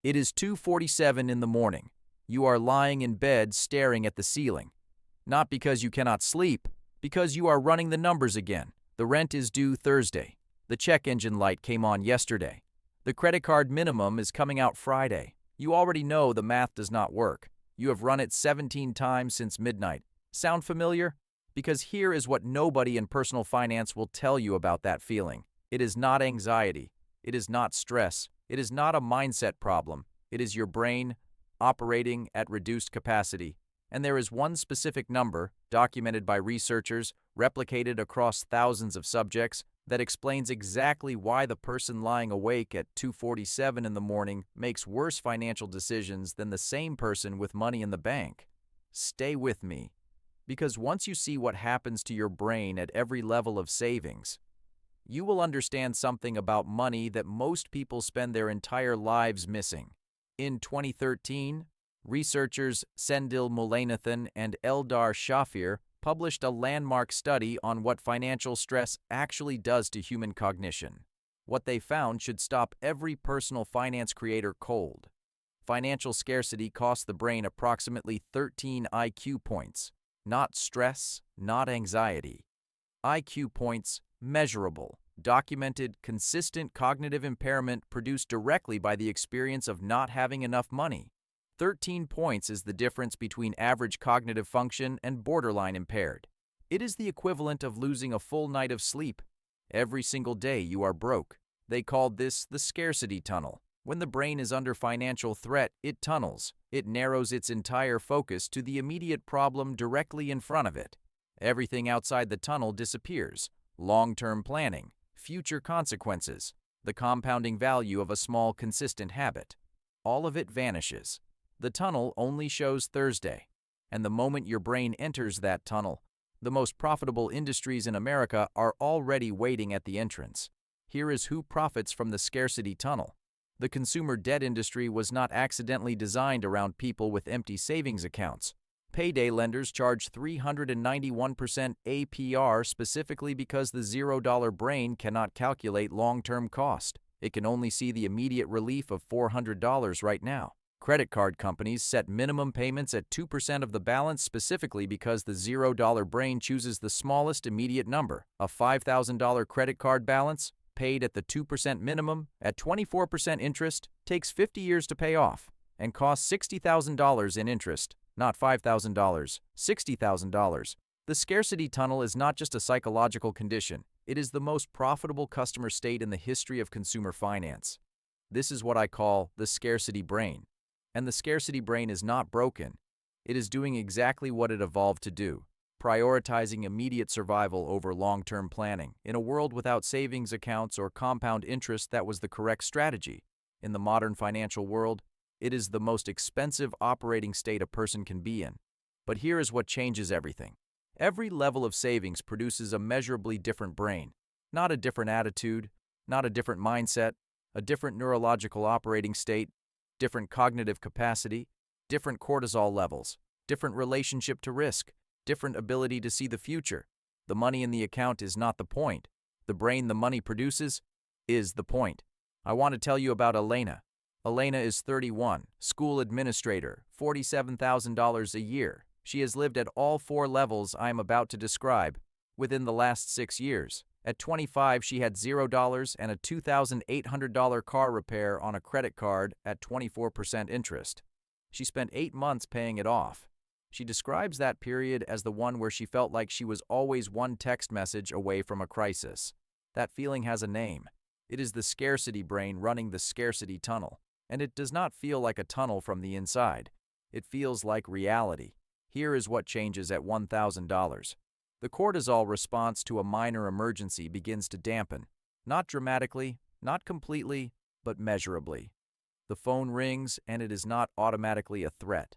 It is 2:47 in the morning. You are lying in bed staring at the ceiling. Not because you cannot sleep, because you are running the numbers again. The rent is due Thursday. The check engine light came on yesterday. The credit card minimum is coming out Friday. You already know the math does not work. You have run it 17 times since midnight. Sound familiar? Because here is what nobody in personal finance will tell you about that feeling. It is not anxiety. It is not stress. It is not a mindset problem. It is your brain operating at reduced capacity. And there is one specific number, documented by researchers, replicated across thousands of subjects, that explains exactly why the person lying awake at 2:47 in the morning makes worse financial decisions than the same person with money in the bank. Stay with me, because once you see what happens to your brain at every level of savings, you will understand something about money that most people spend their entire lives missing. In 2013, researchers Sendil Mullainathan and Eldar Shafir published a landmark study on what financial stress actually does to human cognition. What they found should stop every personal finance creator cold. Financial scarcity costs the brain approximately 13 IQ points. Not stress, not anxiety. IQ points, measurable, documented, consistent cognitive impairment produced directly by the experience of not having enough money. 13 points is the difference between average cognitive function and borderline impaired. It is the equivalent of losing a full night of sleep. Every single day you are broke. They called this the scarcity tunnel. When the brain is under financial threat, it tunnels. It narrows its entire focus to the immediate problem directly in front of it. Everything outside the tunnel disappears. Long-term planning, future consequences, the compounding value of a small, consistent habit. All of it vanishes. The tunnel only shows Thursday, and the moment your brain enters that tunnel, the most profitable industries in America are already waiting at the entrance. Here is who profits from the scarcity tunnel. The consumer debt industry was not accidentally designed around people with empty savings accounts. Payday lenders charge 391% APR specifically because the $0 brain cannot calculate long-term cost. It can only see the immediate relief of $400 right now. Credit card companies set minimum payments at 2% of the balance specifically because the $0 brain chooses the smallest immediate number. A $5,000 credit card balance, paid at the 2% minimum, at 24% interest, takes 50 years to pay off, and costs $60,000 in interest, not $5,000, $60,000. The scarcity tunnel is not just a psychological condition. It is the most profitable customer state in the history of consumer finance. This is what I call the scarcity brain. And the scarcity brain is not broken. It is doing exactly what it evolved to do, prioritizing immediate survival over long-term planning. In a world without savings accounts or compound interest, that was the correct strategy. In the modern financial world, it is the most expensive operating state a person can be in. But here is what changes everything. Every level of savings produces a measurably different brain, not a different attitude, not a different mindset, a different neurological operating state, different cognitive capacity, different cortisol levels, different relationship to risk, different ability to see the future. The money in the account is not the point. The brain the money produces is the point. I want to tell you about Elena. Elena is 31, school administrator, $47,000 a year. She has lived at all 4 levels I am about to describe within the last 6 years. At 25, she had $0 and a $2,800 car repair on a credit card at 24% interest. She spent 8 months paying it off. She describes that period as the one where she felt like she was always one text message away from a crisis. That feeling has a name. It is the scarcity brain running the scarcity tunnel. And it does not feel like a tunnel from the inside. It feels like reality. Here is what changes at $1,000. The cortisol response to a minor emergency begins to dampen. Not dramatically, not completely, but measurably. The phone rings and it is not automatically a threat.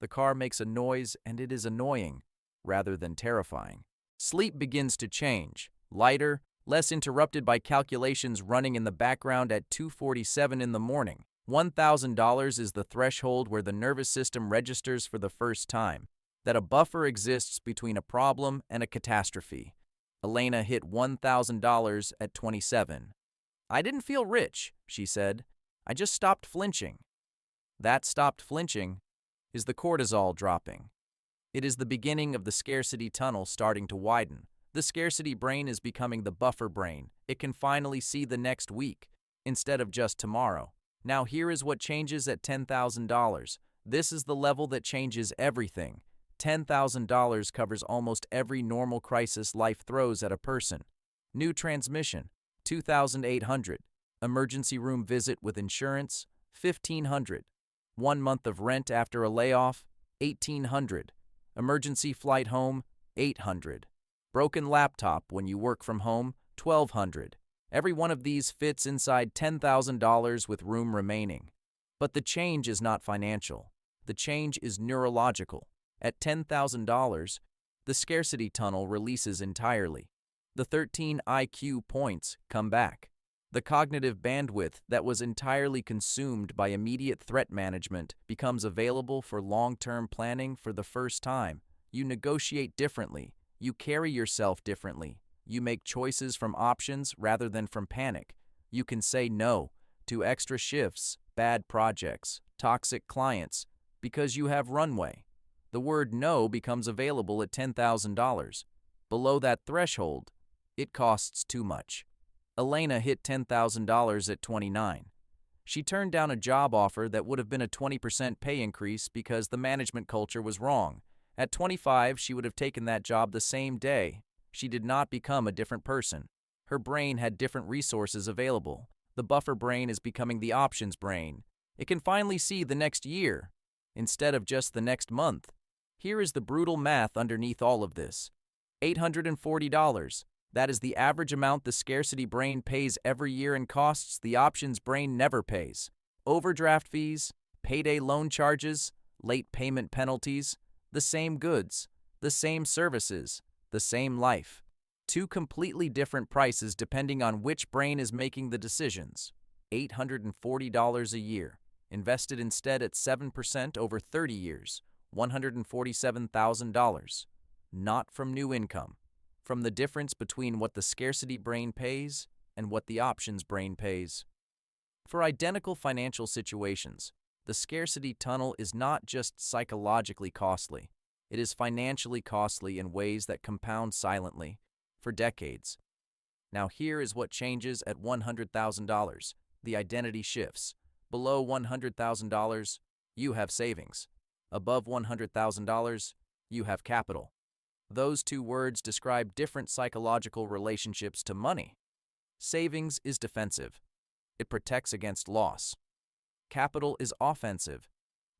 The car makes a noise and it is annoying, rather than terrifying. Sleep begins to change, lighter, less interrupted by calculations running in the background at 2:47 in the morning. $1,000 is the threshold where the nervous system registers for the first time that a buffer exists between a problem and a catastrophe. Elena hit $1,000 at 27. "I didn't feel rich," she said. "I just stopped flinching." That stopped flinching is the cortisol dropping. It is the beginning of the scarcity tunnel starting to widen. The scarcity brain is becoming the buffer brain. It can finally see the next week instead of just tomorrow. Now here is what changes at $10,000. This is the level that changes everything. $10,000 covers almost every normal crisis life throws at a person. New transmission, $2,800. Emergency room visit with insurance, $1,500. 1 month of rent after a layoff, $1,800. Emergency flight home, $800. Broken laptop when you work from home, $1,200. Every one of these fits inside $10,000 with room remaining. But the change is not financial. The change is neurological. At $10,000, the scarcity tunnel releases entirely. The 13 IQ points come back. The cognitive bandwidth that was entirely consumed by immediate threat management becomes available for long-term planning for the first time. You negotiate differently. You carry yourself differently. You make choices from options rather than from panic. You can say no to extra shifts, bad projects, toxic clients, because you have runway. The word no becomes available at $10,000. Below that threshold, it costs too much. Elena hit $10,000 at 29. She turned down a job offer that would have been a 20% pay increase because the management culture was wrong. At 25, she would have taken that job the same day. She did not become a different person. Her brain had different resources available. The buffer brain is becoming the options brain. It can finally see the next year instead of just the next month. Here is the brutal math underneath all of this. $840. That is the average amount the scarcity brain pays every year in costs the options brain never pays. Overdraft fees, payday loan charges, late payment penalties, the same goods, the same services, the same life. Two completely different prices depending on which brain is making the decisions. $840 a year, invested instead at 7% over 30 years, $147,000. Not from new income. From the difference between what the scarcity brain pays and what the options brain pays. For identical financial situations, the scarcity tunnel is not just psychologically costly. It is financially costly in ways that compound silently for decades. Now here is what changes at $100,000. The identity shifts. Below $100,000, you have savings. Above $100,000, you have capital. Those two words describe different psychological relationships to money. Savings is defensive. It protects against loss. Capital is offensive.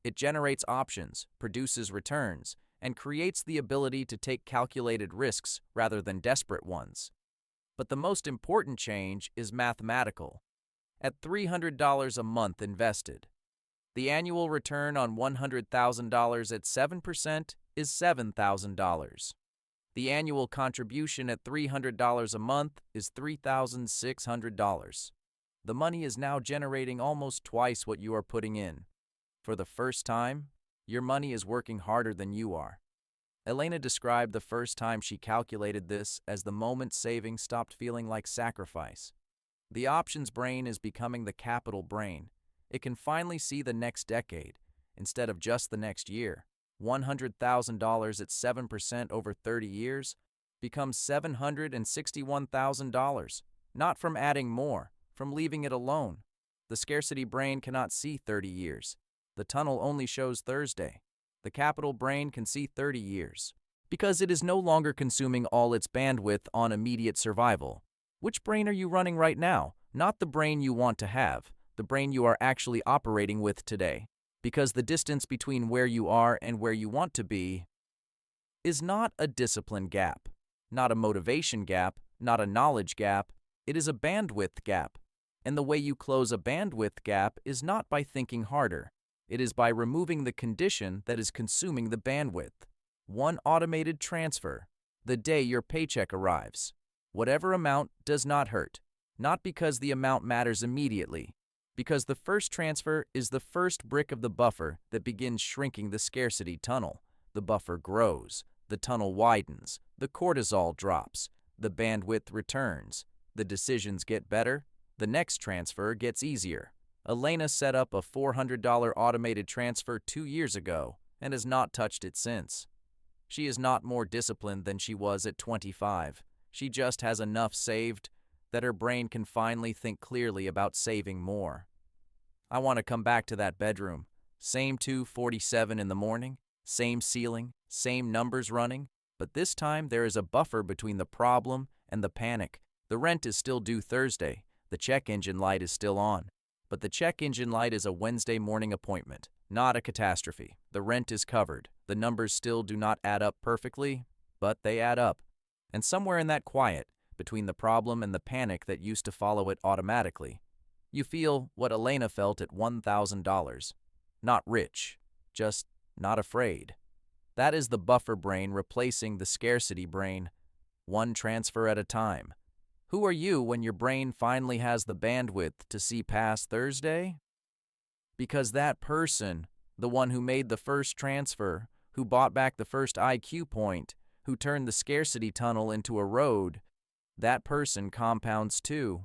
It generates options, produces returns, and creates the ability to take calculated risks rather than desperate ones. But the most important change is mathematical. At $300 a month invested, the annual return on $100,000 at 7% is $7,000. The annual contribution at $300 a month is $3,600. The money is now generating almost twice what you are putting in. For the first time, your money is working harder than you are. Elena described the first time she calculated this as the moment saving stopped feeling like sacrifice. The options brain is becoming the capital brain. It can finally see the next decade instead of just the next year. $100,000 at 7% over 30 years becomes $761,000, not from adding more, from leaving it alone. The scarcity brain cannot see 30 years. The tunnel only shows Thursday. The capital brain can see 30 years because it is no longer consuming all its bandwidth on immediate survival. Which brain are you running right now? Not the brain you want to have, the brain you are actually operating with today. Because the distance between where you are and where you want to be is not a discipline gap, not a motivation gap, not a knowledge gap. It is a bandwidth gap. And the way you close a bandwidth gap is not by thinking harder. It is by removing the condition that is consuming the bandwidth. One automated transfer, the day your paycheck arrives. Whatever amount does not hurt, not because the amount matters immediately, because the first transfer is the first brick of the buffer that begins shrinking the scarcity tunnel. The buffer grows, the tunnel widens, the cortisol drops, the bandwidth returns, the decisions get better, the next transfer gets easier. Elena set up a $400 automated transfer 2 years ago and has not touched it since. She is not more disciplined than she was at 25. She just has enough saved that her brain can finally think clearly about saving more. I want to come back to that bedroom. Same 2:47 in the morning, same ceiling, same numbers running, but this time there is a buffer between the problem and the panic. The rent is still due Thursday. The check engine light is still on. But the check engine light is a Wednesday morning appointment, not a catastrophe. The rent is covered. The numbers still do not add up perfectly, but they add up. And somewhere in that quiet, between the problem and the panic that used to follow it automatically, you feel what Elena felt at $1,000. Not rich, just not afraid. That is the buffer brain replacing the scarcity brain, one transfer at a time. Who are you when your brain finally has the bandwidth to see past Thursday? Because that person, the one who made the first transfer, who bought back the first IQ point, who turned the scarcity tunnel into a road, that person compounds too.